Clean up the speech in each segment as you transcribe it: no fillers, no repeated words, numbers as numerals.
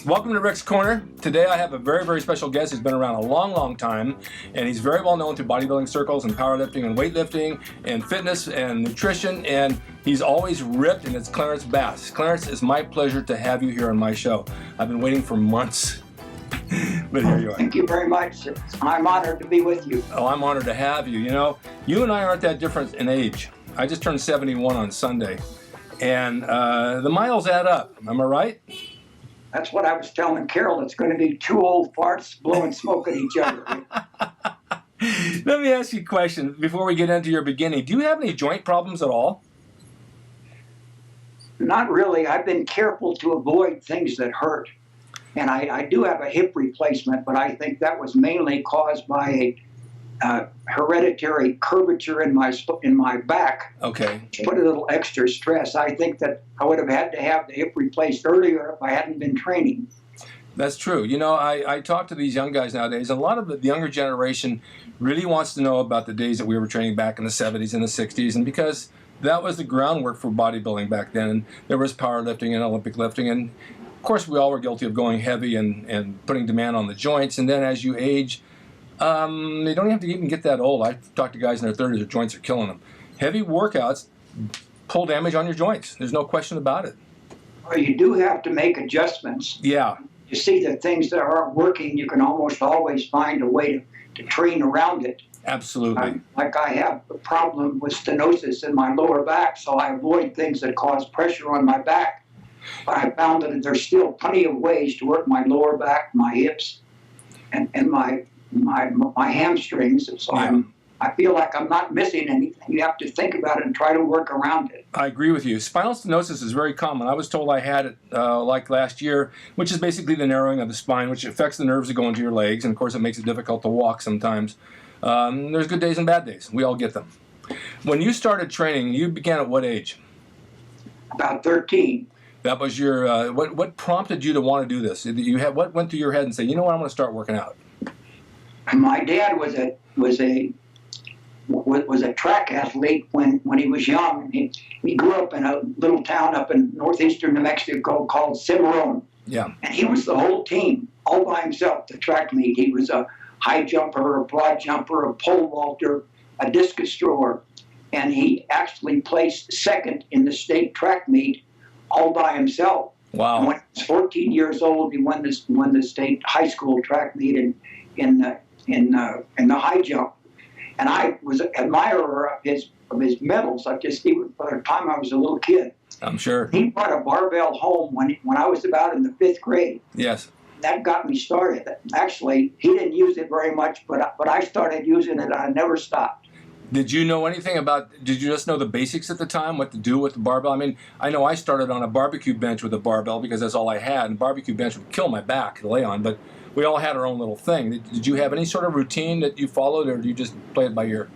Welcome to Rick's Corner. Today I have a very, very special guest who's been around a long, long time, and he's very well known to bodybuilding circles and powerlifting and weightlifting and fitness and nutrition, and he's always ripped, and it's Clarence Bass. Clarence, it's my pleasure to have you here on my show. I've been waiting for months, but here you are. Thank you very much. I'm honored to be with you. Oh, I'm honored to have you. You know, you and I aren't that different in age. I just turned 71 on Sunday, and the miles add up. Am I right? That's what I was telling Carol. It's going to be two old farts blowing smoke at each other. Let me ask you a question before we get into your beginning. Do you have any joint problems at all? Not really. I've been careful to avoid things that hurt. And I do have a hip replacement, but I think that was mainly caused by a hereditary curvature in my back. Okay. Put a little extra stress. I think that I would have had to have the hip replaced earlier if I hadn't been training. That's true. You know, I talk to these young guys nowadays, and a lot of the younger generation really wants to know about the days that we were training back in the 70s and the 60s, and because that was the groundwork for bodybuilding back then, and there was powerlifting and Olympic lifting, and of course we all were guilty of going heavy and putting demand on the joints, and then as you age, they don't have to even get that old. I've talked to guys in their 30s, their joints are killing them. Heavy workouts pull damage on your joints. There's no question about it. Well, you do have to make adjustments. Yeah. You see that things that aren't working, you can almost always find a way to train around it. Absolutely. Like I have a problem with stenosis in my lower back, so I avoid things that cause pressure on my back. But I found that there's still plenty of ways to work my lower back, my hips, and my hamstrings. So Yeah. I feel like I'm not missing anything. You have to think about it and try to work around it. I agree with you. Spinal stenosis is very common. I was told I had it like last year, which is basically the narrowing of the spine, which affects the nerves that go into your legs, and of course it makes it difficult to walk sometimes. There's good days and bad days. We all get them. When you started training, you began at what age? About 13. That was your, what prompted you to want to do this? What went through your head and say, you know what, I'm going to start working out? My dad was a track athlete when he was young. He grew up in a little town up in northeastern New Mexico called Cimarron. Yeah. And he was the whole team, all by himself, the track meet. He was a high jumper, a broad jumper, a pole vaulter, a discus thrower. And he actually placed second in the state track meet all by himself. Wow. And when he was 14 years old, he won the state high school track meet in the high jump. And I was an admirer of his medals. Even by the time I was a little kid. I'm sure. He brought a barbell home when I was about in the 5th grade. Yes. That got me started. Actually, he didn't use it very much, but I started using it and I never stopped. Did you know anything did you just know the basics at the time, what to do with the barbell? I mean, I know I started on a barbecue bench with a barbell because that's all I had, and a barbecue bench would kill my back to lay on, but we all had our own little thing. Did you have any sort of routine that you followed, or do you just play it by ear?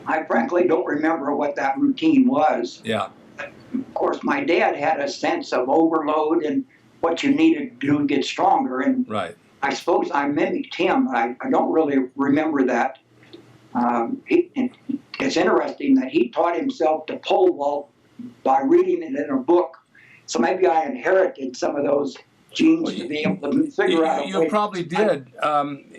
I frankly don't remember what that routine was. Yeah. Of course, my dad had a sense of overload and what you needed to do to get stronger, and Right. I suppose I mimicked him. I don't really remember that. It's interesting that he taught himself to pole vault by reading it in a book. So maybe I inherited some of those genes to be able to figure out a way. You probably did.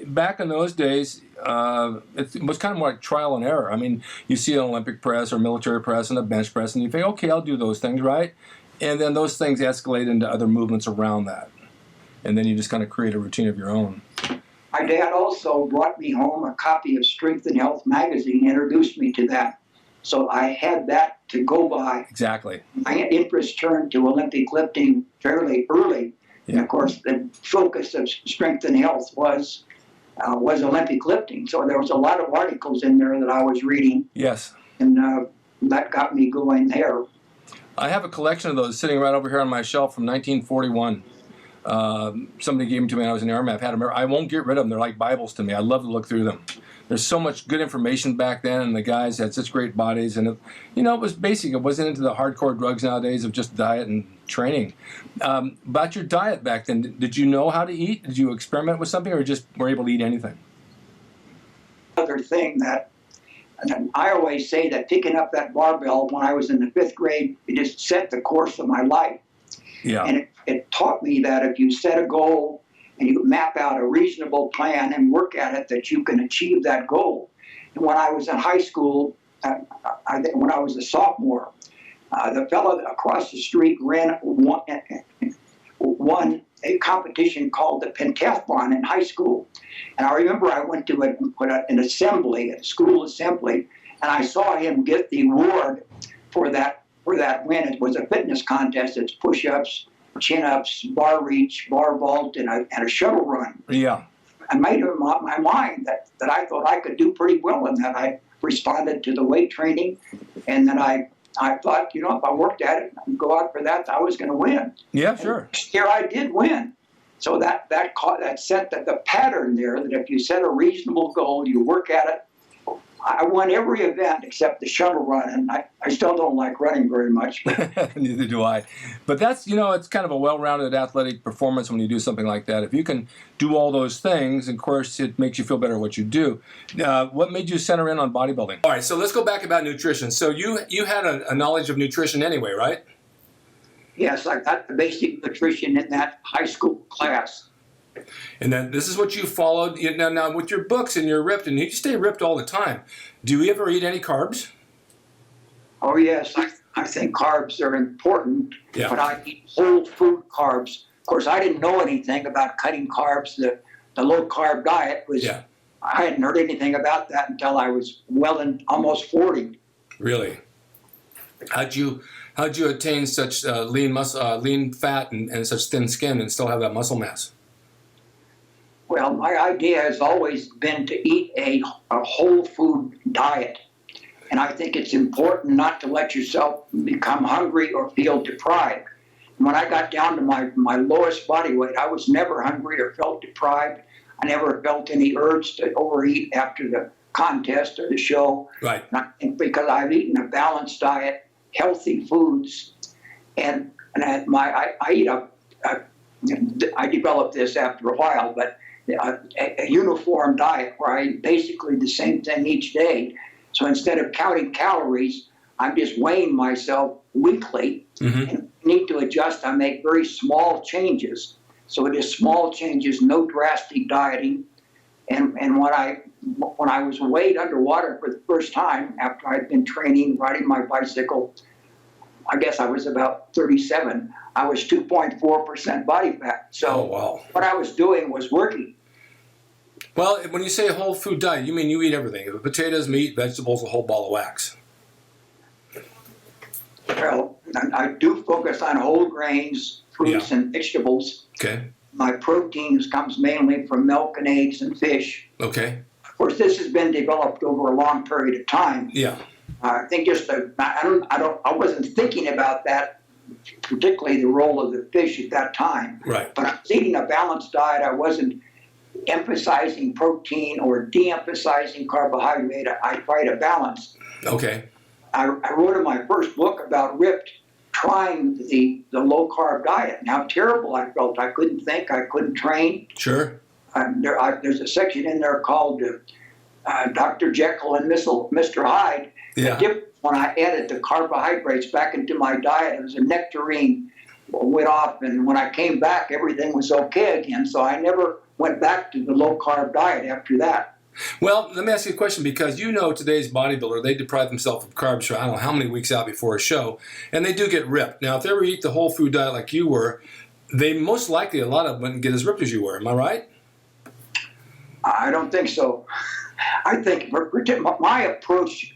Back in those days, it was kind of more like trial and error. I mean, you see an Olympic press or military press and a bench press, and you think, okay, I'll do those things, right? And then those things escalate into other movements around that. And then you just kind of create a routine of your own. My dad also brought me home a copy of Strength and Health magazine, introduced me to that. So I had that to go by. Exactly. My interest turned to Olympic lifting fairly early. Yeah. And of course, the focus of Strength and Health was Olympic lifting. So there was a lot of articles in there that I was reading. Yes. And that got me going there. I have a collection of those sitting right over here on my shelf from 1941. Somebody gave them to me when I was in the Army. I've had them. I won't get rid of them. They're like Bibles to me. I love to look through them. There's so much good information back then, and the guys had such great bodies. And, it was basic. It wasn't into the hardcore drugs nowadays of just diet and training. About your diet back then, did you know how to eat? Did you experiment with something, or just were able to eat anything? Another thing that I always say that picking up that barbell when I was in the 5th grade, it just set the course of my life. Yeah. And it taught me that if you set a goal and you map out a reasonable plan and work at it, that you can achieve that goal. And when I was in high school, when I was a sophomore, the fellow across the street won a competition called the pentathlon in high school. And I remember I went to an assembly, a school assembly, and I saw him get the award for that win. It was a fitness contest. It's push-ups, chin-ups, bar reach, bar vault, and a shuttle run. Yeah. I made up my mind that I thought I could do pretty well in that. I responded to the weight training, and then I thought, if I worked at it and go out for that, I was going to win. Yeah, sure. Here I did win. So that set the pattern there, that if you set a reasonable goal, you work at it. I won every event except the shuttle run, and I still don't like running very much. Neither do I. But that's, it's kind of a well-rounded athletic performance when you do something like that. If you can do all those things, of course, it makes you feel better at what you do. What made you center in on bodybuilding? All right, so let's go back about nutrition. So you had a knowledge of nutrition anyway, right? Yes, I got the basic nutrition in that high school class. And then this is what you followed. Now with your books and you're ripped, and you stay ripped all the time. Do you ever eat any carbs? Oh, yes. I think carbs are important, Yeah. but I eat whole food carbs. Of course, I didn't know anything about cutting carbs. The low-carb diet was, Yeah. I hadn't heard anything about that until I was almost 40. Really? How'd you attain such lean fat and such thin skin and still have that muscle mass? Well, my idea has always been to eat a whole food diet. And I think it's important not to let yourself become hungry or feel deprived. When I got down to my lowest body weight, I was never hungry or felt deprived. I never felt any urge to overeat after the contest or the show. Right. And I think because I've eaten a balanced diet, healthy foods, and I developed this after a while, but a uniform diet where I eat basically the same thing each day. So instead of counting calories, I'm just weighing myself weekly. Mm-hmm. And need to adjust. I make very small changes. So it is small changes, no drastic dieting. And when I was weighed underwater for the first time after I'd been training, riding my bicycle, I guess I was about 37. I was 2.4% body fat. So wow. What I was doing was working. Well, when you say a whole food diet, you mean you eat everything. Potatoes, meat, vegetables, a whole ball of wax. Well, I do focus on whole grains, fruits, and vegetables. Okay. My proteins comes mainly from milk and eggs and fish. Okay. Of course, this has been developed over a long period of time. Yeah. I think I wasn't thinking about that, particularly the role of the fish at that time. Right. But I was eating a balanced diet. I wasn't emphasizing protein or de-emphasizing carbohydrate. I tried to balance. Okay. I wrote in my first book about ripped, trying the low-carb diet and how terrible I felt. I couldn't think. I couldn't train. Sure. There's a section in there called Dr. Jekyll and Mr. Hyde. Yeah. When I added the carbohydrates back into my diet, it was a nectarine went off, and when I came back, everything was okay again. So I never went back to the low-carb diet after that. Well, let me ask you a question, because today's bodybuilder, they deprive themselves of carbs for I don't know how many weeks out before a show, and they do get ripped. Now, if they ever eat the whole food diet like you were, they most likely, a lot of them, wouldn't get as ripped as you were. Am I right? I don't think so. I think my approach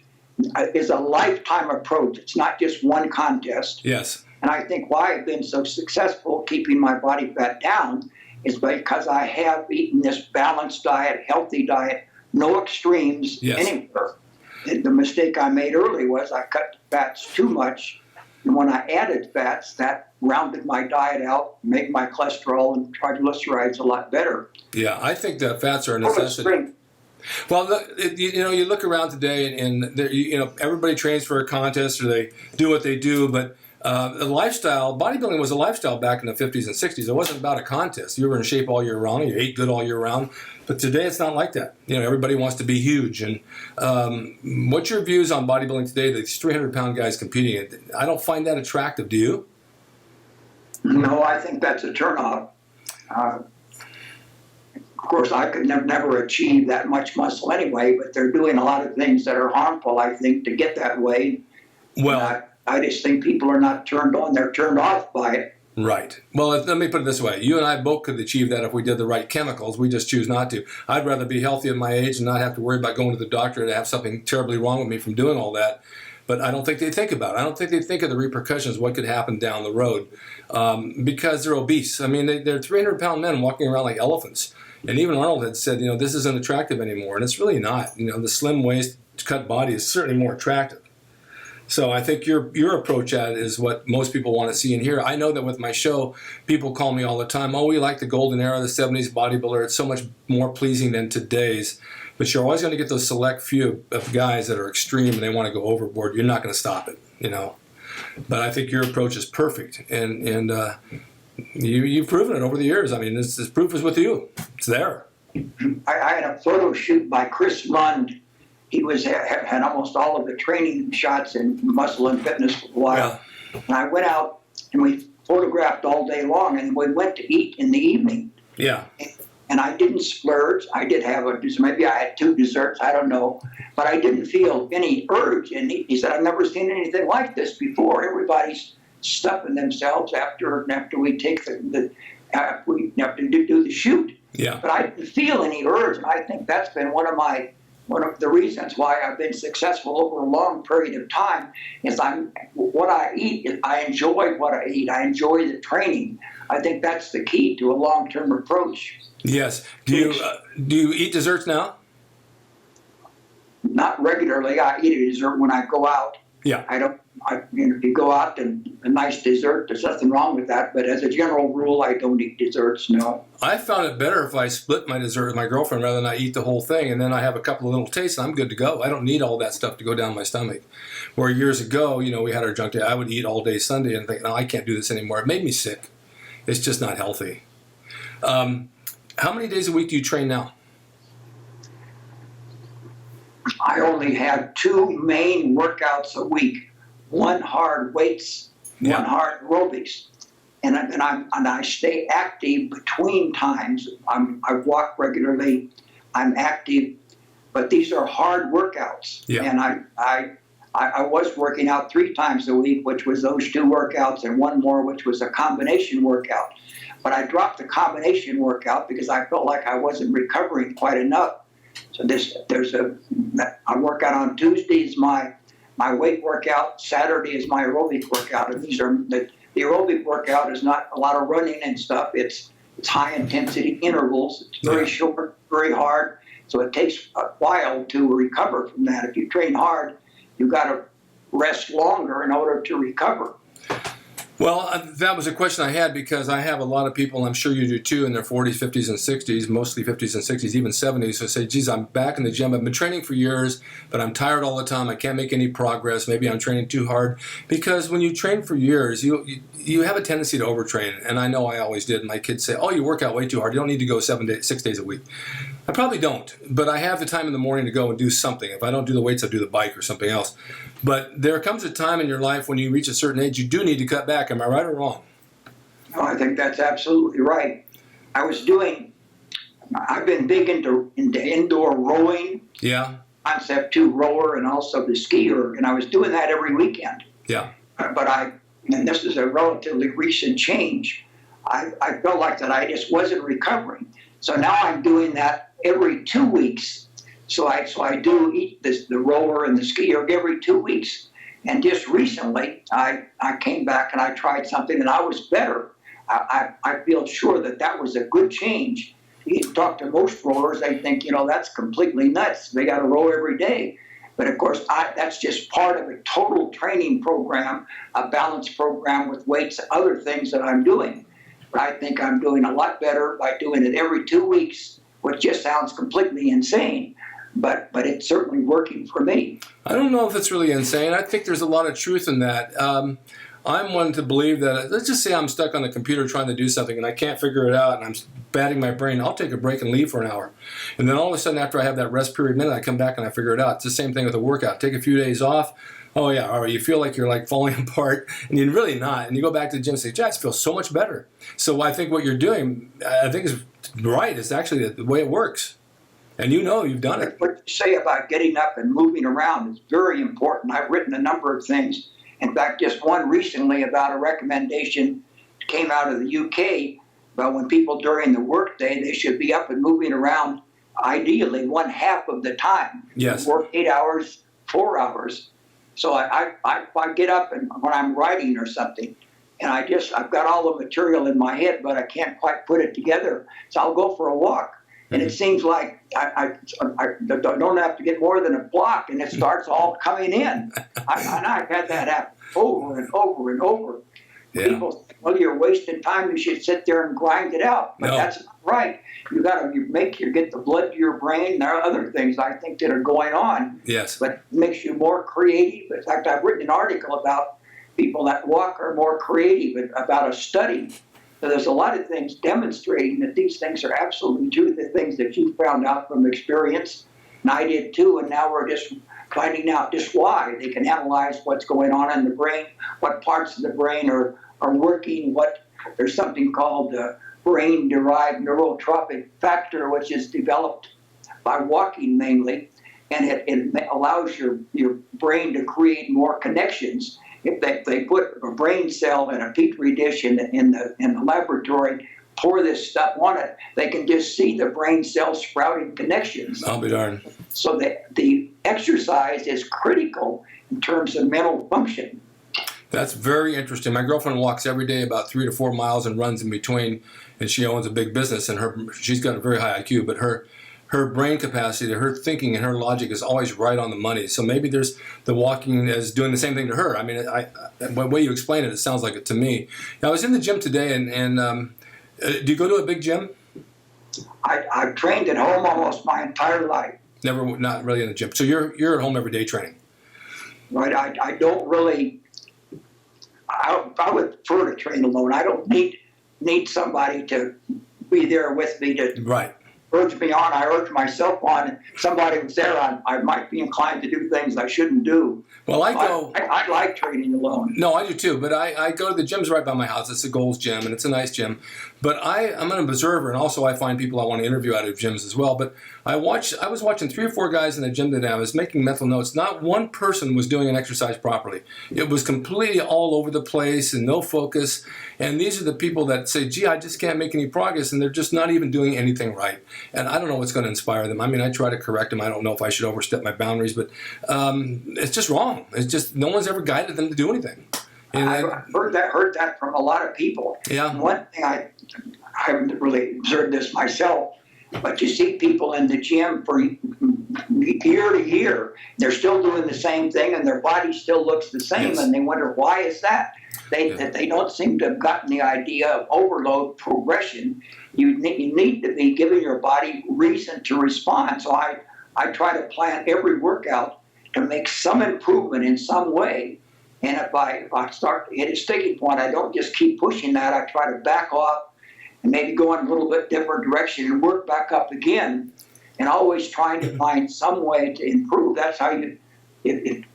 is a lifetime approach. It's not just one contest. Yes. And I think why I've been so successful keeping my body fat down is because I have eaten this balanced diet, healthy diet, no extremes anywhere. The mistake I made early was I cut fats too much. And when I added fats, that rounded my diet out, made my cholesterol and triglycerides a lot better. Yeah, I think that fats are a necessity. Well, you look around today, and everybody trains for a contest, or they do what they do, but the lifestyle, bodybuilding was a lifestyle back in the 50s and 60s. It wasn't about a contest. You were in shape all year round, you ate good all year round, but today it's not like that. Everybody wants to be huge. And what's your views on bodybuilding today, these 300-pound guys competing? I don't find that attractive, do you? No, I think that's a turnoff. Of course, I could never achieve that much muscle anyway, but they're doing a lot of things that are harmful, I think, to get that way. Well, I just think people are not turned on, they're turned off by it. right. Well, let me put it this way. You and I both could achieve that if we did the right chemicals. We just choose not to. I'd rather be healthy at my age and not have to worry about going to the doctor to have something terribly wrong with me from doing all that. But I don't think they think about it. I don't think they think of the repercussions, what could happen down the road, because they're obese. I mean, they're 300-pound men walking around like elephants. And even Arnold had said, this isn't attractive anymore. And it's really not. The slim waist, cut body is certainly more attractive. So I think your approach at it is what most people want to see and hear. I know that with my show, people call me all the time, we like the golden era, the 70s bodybuilder. It's so much more pleasing than today's. But you're always going to get those select few of guys that are extreme and they want to go overboard. You're not going to stop it, But I think your approach is perfect. And you've proven it over the years. I mean, this proof is with you. It's there. I had a photo shoot by Chris Lund. He had almost all of the training shots in muscle and fitness for a while. Yeah. And I went out and we photographed all day long, and we went to eat in the evening. Yeah. And I didn't splurge. I did have maybe I had 2 desserts, I don't know. But I didn't feel any urge. And he said, I've never seen anything like this before. Everybody's stuffing themselves after we take we have to do the shoot. Yeah. But I didn't feel any urge. And I think that's been one of the reasons why I've been successful over a long period of time is what I eat. I enjoy what I eat. I enjoy the training. I think that's the key to a long-term approach. Yes. Do you eat desserts now? Not regularly. I eat a dessert when I go out. Yeah. If you go out and a nice dessert, there's nothing wrong with that. But as a general rule, I don't eat desserts, no. I found it better if I split my dessert with my girlfriend rather than I eat the whole thing, and then I have a couple of little tastes, and I'm good to go. I don't need all that stuff to go down my stomach. Where years ago, we had our junk day. I would eat all day Sunday and think, no, I can't do this anymore. It made me sick. It's just not healthy. How many days a week do you train now? I only have 2 main workouts a week. One hard weights, one hard aerobics, and I stay active between times. I walk regularly. I'm active, but these are hard workouts. Yeah. And I was working out 3 times a week, which was those 2 workouts, and one more, which was a combination workout. But I dropped the combination workout because I felt like I wasn't recovering quite enough. So I work out on Tuesdays, my weight workout. Saturday is my aerobic workout. And the aerobic workout is not a lot of running and stuff. It's high intensity intervals. It's very short, very hard. So it takes a while to recover from that. If you train hard, you've got to rest longer in order to recover. Well, that was a question I had because I have a lot of people, and I'm sure you do too, in their 40s, 50s, and 60s, mostly 50s and 60s, even 70s, who say, geez, I'm back in the gym. I've been training for years, but I'm tired all the time. I can't make any progress. Maybe I'm training too hard. Because when you train for years, you have a tendency to overtrain. And I know I always did. My kids say, you work out way too hard. You don't need to go 6 days a week. I probably don't, but I have the time in the morning to go and do something. If I don't do the weights, I'll do the bike or something else. But there comes a time in your life when you reach a certain age, you do need to cut back. Am I right or wrong? No, I think that's absolutely right. I've been big into indoor rowing. Yeah. Concept 2 rower and also the skier, and I was doing that every weekend. Yeah. And this is a relatively recent change. I felt like that I just wasn't recovering. So now I'm doing that every 2 weeks. So I do eat the rower and the skier every 2 weeks. And just recently, I came back and I tried something and I was better. I feel sure that was a good change. You talk to most rowers, they think, that's completely nuts. They got to row every day. But of course, that's just part of a total training program, a balanced program with weights, other things that I'm doing. But I think I'm doing a lot better by doing it every 2 weeks, which just sounds completely insane. But it's certainly working for me. I don't know if it's really insane. I think there's a lot of truth in that. I'm one to believe that, let's just say I'm stuck on the computer trying to do something and I can't figure it out and I'm batting my brain. I'll take a break and leave for an hour. And then all of a sudden after I have that rest period minute, I come back and I figure it out. It's the same thing with a workout. Take a few days off, Oh yeah, or you feel like you're like falling apart, and you're really not. And you go back to the gym and say, "Gee, I feel so much better." So I think what you're doing, I think is right. It's actually the way it works, and you know you've done it. What you say about getting up and moving around is very important. I've written a number of things. In fact, just one recently about a recommendation came out of the UK about when people during the workday, they should be up and moving around ideally one half of the time. Yes. Work 8 hours, 4 hours. So I get up and when I'm writing or something, and I've got all the material in my head, but I can't quite put it together. So I'll go for a walk. And it seems like I don't have to get more than a block, and it starts all coming in. I've had that happen over and over and over. Yeah. People say, well, you're wasting time. You should sit there and grind it out. But that's not right. You got to get the blood to your brain. There are other things I think that are going on. Yes. But it makes you more creative. In fact, I've written an article about people that walk are more creative, about a study. So there's a lot of things demonstrating that these things are absolutely true, the things that you found out from experience, and I did too, and now we're just finding out just why. They can analyze what's going on in the brain, what parts of the brain are working, there's something called the brain-derived neurotrophic factor, which is developed by walking mainly, and it allows your brain to create more connections. If they put a brain cell in a petri dish in the laboratory, pour this stuff on it, they can just see the brain cells sprouting connections. I'll be darned. So the exercise is critical in terms of mental function. That's very interesting. My girlfriend walks every day about 3 to 4 miles and runs in between, and she owns a big business, and she's got a very high IQ, but her brain capacity, her thinking and her logic is always right on the money. So maybe there's the walking is doing the same thing to her. I mean, the way you explain it, it sounds like it to me. Now, I was in the gym today, and do you go to a big gym? I've trained at home almost my entire life. Not really in the gym. So you're at home every day training. Right. I don't really. I would prefer to train alone. I don't need somebody to be there with me to. Right. Urge me on, I urge myself on. If somebody was there, I might be inclined to do things I shouldn't do. Well, I like training alone. No, I do too, but I go to the gyms right by my house. It's a Gold's Gym, and it's a nice gym. But I'm an observer, and also I find people I want to interview out of gyms as well. But I was watching 3 or 4 guys in the gym today. I was making mental notes. Not one person was doing an exercise properly. It was completely all over the place and no focus. And these are the people that say, gee, I just can't make any progress, and they're just not even doing anything right. And I don't know what's going to inspire them. I mean, I try to correct them. I don't know if I should overstep my boundaries, but it's just wrong. It's just no one's ever guided them to do anything. And I've heard that from a lot of people. Yeah. One thing I haven't really observed this myself, but you see people in the gym for year to year, they're still doing the same thing, and their body still looks the same, Yes. and they wonder why is that? That they don't seem to have gotten the idea of overload progression. You need to be giving your body reason to respond. So I try to plan every workout to make some improvement in some way. And if I start to hit a sticking point, I don't just keep pushing that. I try to back off and maybe go in a little bit different direction and work back up again. And always trying to find some way to improve. That's how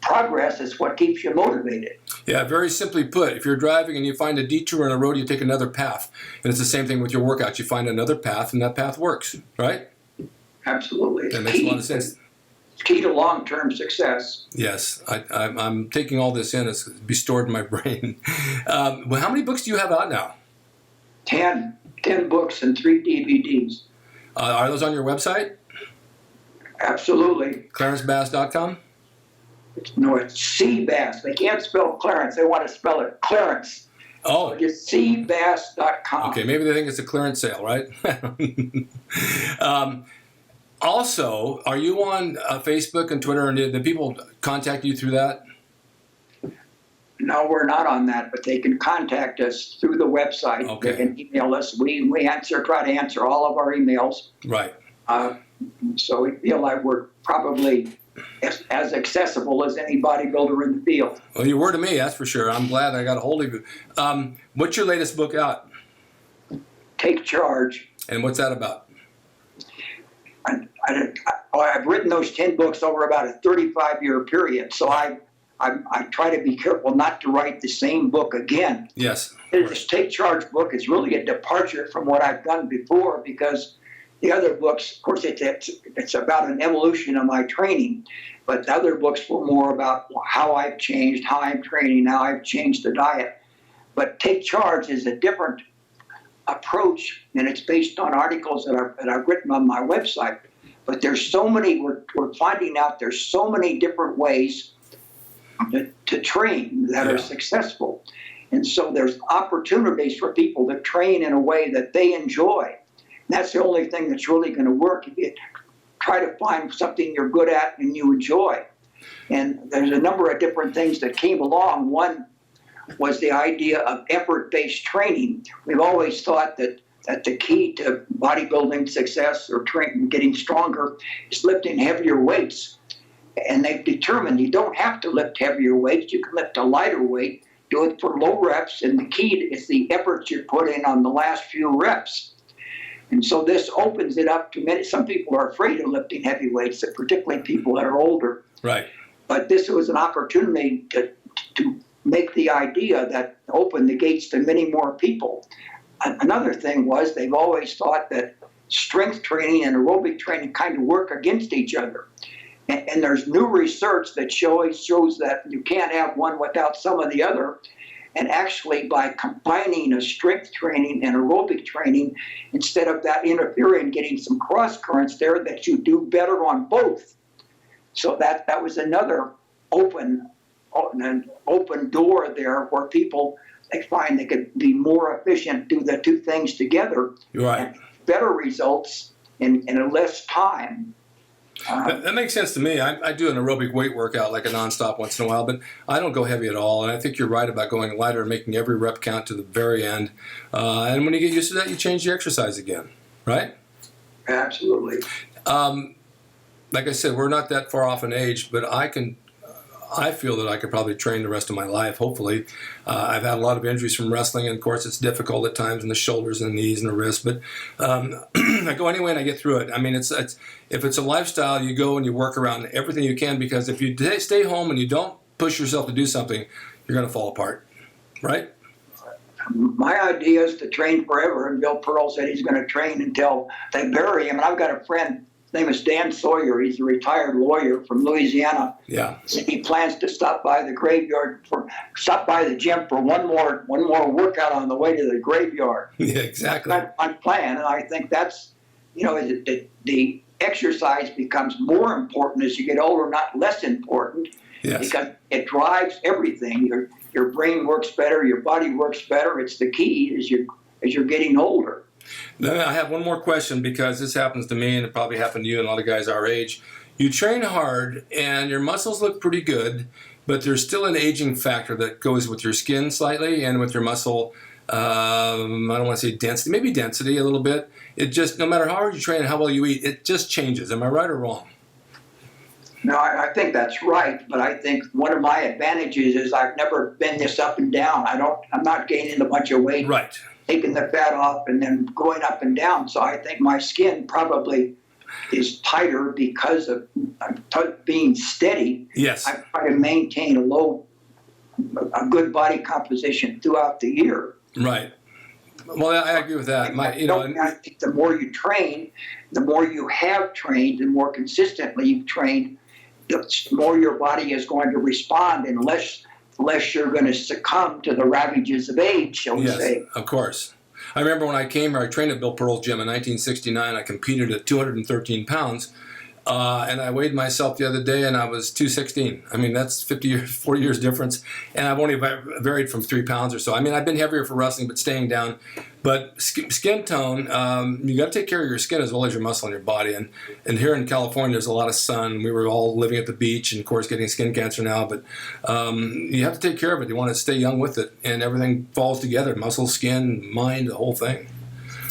progress is what keeps you motivated. Yeah, very simply put, if you're driving and you find a detour in a road, you take another path. And it's the same thing with your workouts. You find another path, and that path works, right? Absolutely. That makes a lot of sense. It's key to long-term success. Yes, I'm taking all this in. It's be stored in my brain. Well, how many books do you have out now? 10 books and 3 DVDs. Are those on your website? Absolutely. ClarenceBass.com? No, it's C. Bass. They can't spell Clarence. They want to spell it Clarence. Oh. So just cbass.com. Okay, maybe they think it's a clearance sale, right? Also, are you on Facebook and Twitter, and do people contact you through that? No, we're not on that, but they can contact us through the website. Okay. They can email us. We try to answer all of our emails. Right. So we feel like we're probably as accessible as any bodybuilder in the field. Well, you were to me, that's for sure. I'm glad I got a hold of you. What's your latest book out? Take Charge. And what's that about? I've written those 10 books over about a 35-year period. So I I try to be careful not to write the same book again. Yes. This Take Charge book is really a departure from what I've done before, because the other books, of course, it's about an evolution of my training, but the other books were more about how I've changed, how I'm training, how I've changed the diet. But Take Charge is a different approach, and it's based on articles that I've written on my website. But there's so many, we're finding out there's so many different ways to train that are successful. And so there's opportunities for people to train in a way that they enjoy. That's the only thing that's really going to work. If you try to find something you're good at and you enjoy. And there's a number of different things that came along. One was the idea of effort-based training. We've always thought that the key to bodybuilding success or getting stronger is lifting heavier weights. And they've determined you don't have to lift heavier weights. You can lift a lighter weight, do it for low reps, and the key is the effort you put in on the last few reps. And so this opens it up to many. Some people are afraid of lifting heavy weights, particularly people that are older. Right. But this was an opportunity to make the idea that open the gates to many more people. Another thing was they've always thought that strength training and aerobic training kind of work against each other. And there's new research that shows that you can't have one without some of the other. And actually, by combining a strength training and aerobic training, instead of that interfering, getting some cross currents there, that you do better on both. So that was another open door there where people, they find they could be more efficient, do the two things together, right, and better results in less time. That makes sense to me. I do an aerobic weight workout like a nonstop once in a while, but I don't go heavy at all. And I think you're right about going lighter and making every rep count to the very end. And when you get used to that, you change the exercise again, right? Absolutely. Like I said, we're not that far off in age, but I feel that I could probably train the rest of my life, hopefully. I've had a lot of injuries from wrestling, and of course it's difficult at times in the shoulders and the knees and the wrists, but I go anyway and I get through it. I mean, if it's a lifestyle, you go and you work around everything you can, because if you stay home and you don't push yourself to do something, you're going to fall apart, right? My idea is to train forever, and Bill Pearl said he's going to train until they bury him. And I've got a friend, his name is Dan Sawyer. He's a retired lawyer from Louisiana. Yeah. He plans to stop by the gym for one more workout on the way to the graveyard. Yeah, exactly. That's my plan, and I think that's, the exercise becomes more important as you get older, not less important. Yes. Because it drives everything. Your brain works better, your body works better. It's the key as you're getting older. Then I have one more question, because this happens to me, and it probably happened to you and a lot of guys our age. You train hard, and your muscles look pretty good, but there's still an aging factor that goes with your skin slightly and with your muscle, I don't want to say density, maybe density a little bit. It just, no matter how hard you train and how well you eat, it just changes. Am I right or wrong? No, I think that's right, but I think one of my advantages is I've never been this up and down. I'm not gaining a bunch of weight, right, taking the fat off and then going up and down. So I think my skin probably is tighter because of being steady. Yes. I try to maintain a good body composition throughout the year. Right. Well, I agree with that. I think the more you train, the more you have trained, the more consistently you've trained, the more your body is going to respond, and less you're going to succumb to the ravages of age, shall we say. Yes, of course. I remember when I came here, I trained at Bill Pearl's gym in 1969. I competed at 213 pounds. And I weighed myself the other day, and I was 216. I mean, that's 40 years difference. And I've only varied from 3 pounds or so. I mean, I've been heavier for wrestling, but staying down. But skin tone, you got to take care of your skin as well as your muscle in your body. And here in California, there's a lot of sun. We were all living at the beach and, of course, getting skin cancer now. But you have to take care of it. You want to stay young with it. And everything falls together, muscle, skin, mind, the whole thing.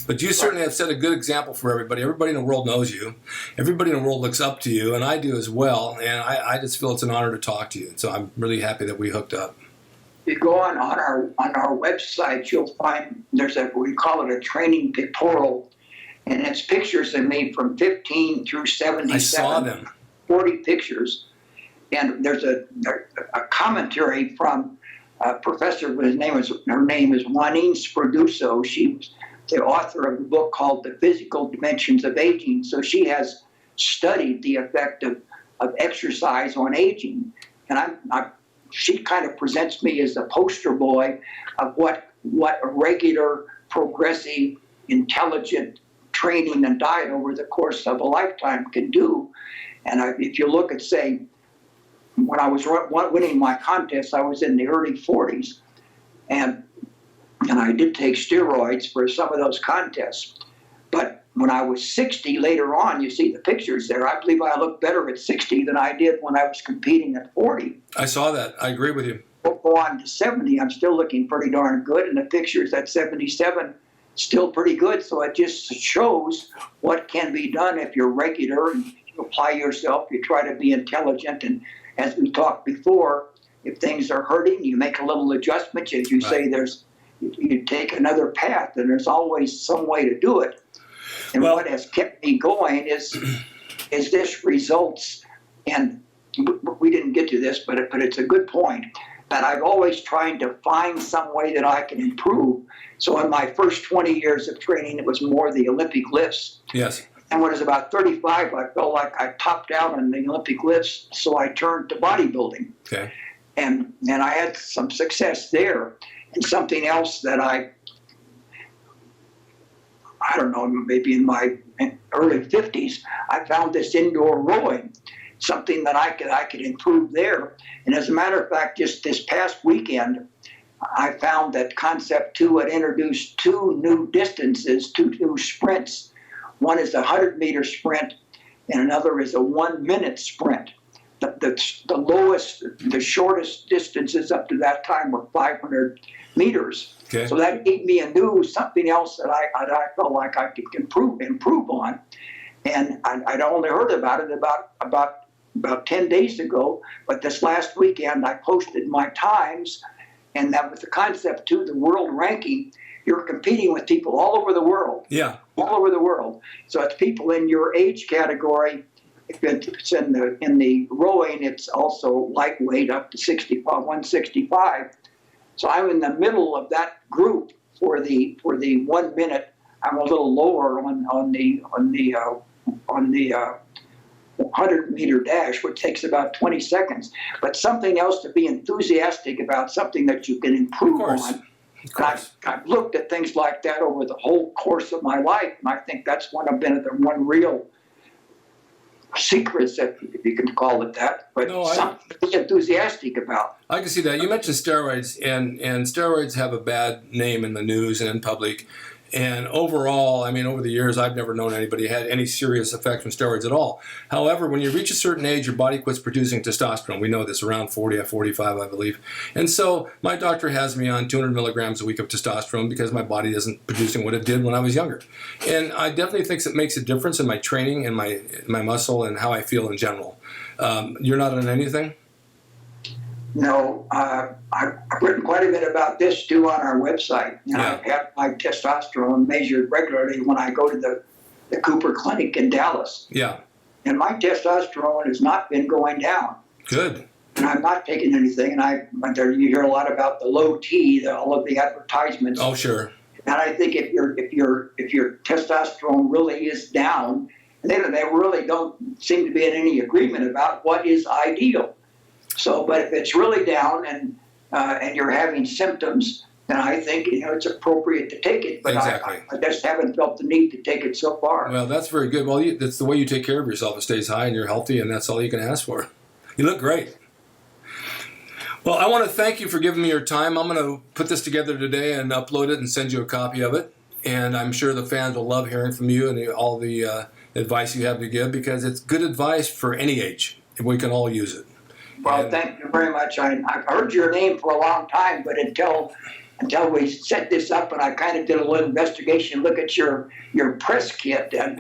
But you certainly have set a good example for everybody. Everybody in the world knows you. Everybody in the world looks up to you, and I do as well. And I just feel it's an honor to talk to you. So I'm really happy that we hooked up. If you go on our website, you'll find we call it a training pictorial, and it's pictures of me from 15 through 77. I saw them. 40 pictures. And there's a commentary from a professor. Her name is Juanine Sperduso. She was the author of a book called The Physical Dimensions of Aging. So she has studied the effect of exercise on aging. And she kind of presents me as a poster boy of what a regular, progressive, intelligent training and diet over the course of a lifetime can do. And if you look at, say, when I was winning my contest, I was in the early 40s. And I did take steroids for some of those contests. But when I was 60, later on, you see the pictures there, I believe I looked better at 60 than I did when I was competing at 40. I saw that. I agree with you. Go on to 70, I'm still looking pretty darn good. And the pictures at 77, still pretty good. So it just shows what can be done if you're regular and you apply yourself, you try to be intelligent. And as we talked before, if things are hurting, you make a little adjustment. As you say, you take another path, and there's always some way to do it. And what has kept me going is this results, and we didn't get to this, but it's a good point, that I've always tried to find some way that I can improve. So in my first 20 years of training, it was more the Olympic lifts. Yes. And when I was about 35, I felt like I topped out on the Olympic lifts, so I turned to bodybuilding. Okay. And I had some success there. And something else that I don't know, maybe in my early 50s, I found this indoor rowing, something that I could improve there. And as a matter of fact, just this past weekend, I found that Concept 2 had introduced two new distances, two new sprints. One is a 100-meter sprint, and another is a 1-minute sprint. The lowest, the shortest distances up to that time were 500 meters. Okay. So that gave me something else that I felt like I could improve on. And I'd only heard about it about 10 days ago, but this last weekend I posted my times, and that was the Concept 2, the world ranking. You're competing with people all over the world. Yeah. All over the world. So it's people in your age category. If it's in the rowing, it's also lightweight up to 165. So I'm in the middle of that group for the 1 minute. I'm a little lower on the 100-meter dash, which takes about 20 seconds. But something else to be enthusiastic about, something that you can improve on. I've looked at things like that over the whole course of my life, and I think that's one real secrets, if you can call it that, but something to be enthusiastic about. I can see that. You mentioned steroids, and steroids have a bad name in the news and in public. And overall, I mean, over the years, I've never known anybody had any serious effects from steroids at all. However, when you reach a certain age, your body quits producing testosterone. We know this around 40 or 45, I believe. And so my doctor has me on 200 milligrams a week of testosterone because my body isn't producing what it did when I was younger. And I definitely think it makes a difference in my training and my muscle and how I feel in general. You're not on anything? No, I've written quite a bit about this too on our website, and I've had my testosterone measured regularly when I go to the Cooper Clinic in Dallas. Yeah. And my testosterone has not been going down. Good. And I'm not taking anything, and you hear a lot about the low T, all of the advertisements. Oh, sure. And I think if your testosterone really is down, and they really don't seem to be in any agreement about what is ideal. So, but if it's really down and you're having symptoms, then I think it's appropriate to take it. But exactly. I just haven't felt the need to take it so far. Well, that's very good. Well, that's the way you take care of yourself. It stays high and you're healthy, and that's all you can ask for. You look great. Well, I want to thank you for giving me your time. I'm going to put this together today and upload it and send you a copy of it. And I'm sure the fans will love hearing from you and all the advice you have to give, because it's good advice for any age. We can all use it. Well, thank you very much. I've heard your name for a long time, but until we set this up and I kind of did a little investigation, look at your press kit, and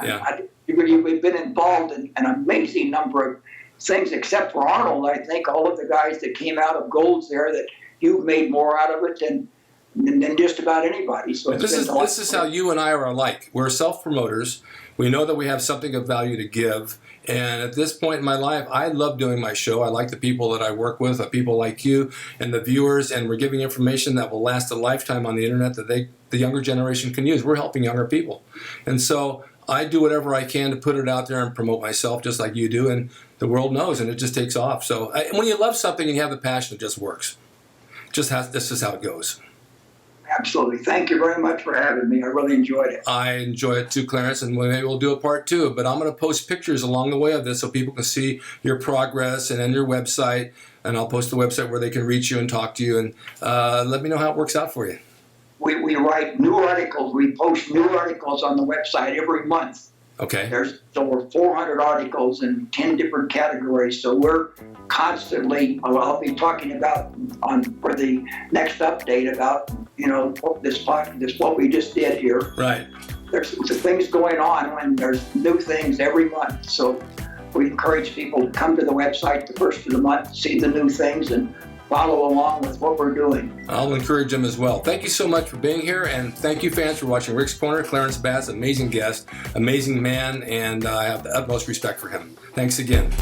we've been involved in an amazing number of things, except for Arnold. I think all of the guys that came out of Golds there, that you've made more out of it than just about anybody. So this is how you and I are alike. We're self-promoters. We know that we have something of value to give. And at this point in my life, I love doing my show. I like the people that I work with, people like you and the viewers, and we're giving information that will last a lifetime on the internet that the younger generation can use. We're helping younger people. And so I do whatever I can to put it out there and promote myself just like you do, and the world knows, and it just takes off. So when you love something and you have the passion, it just works. This is how it goes. Absolutely. Thank you very much for having me. I really enjoyed it. I enjoy it too, Clarence, and maybe we'll do a part 2. But I'm going to post pictures along the way of this so people can see your progress and your website. And I'll post the website where they can reach you and talk to you. And let me know how it works out for you. We write new articles. We post new articles on the website every month. Okay. There's over 400 articles in 10 different categories. So we're constantly, I'll be talking about for the next update about, this what we just did here. Right. There's some things going on and there's new things every month. So we encourage people to come to the website the first of the month, see the new things, and follow along with what we're doing. I'll encourage them as well. Thank you so much for being here, and thank you, fans, for watching Rick's Corner. Clarence Bass, amazing guest, amazing man, and I have the utmost respect for him. Thanks again.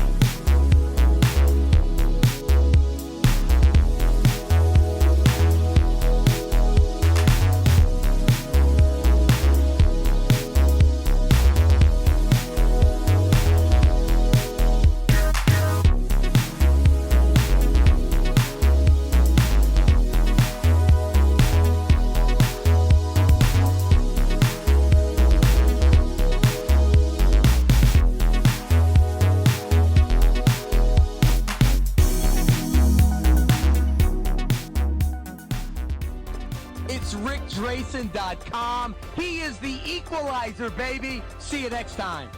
It's ricksracing.com. He is the equalizer, baby. See you next time.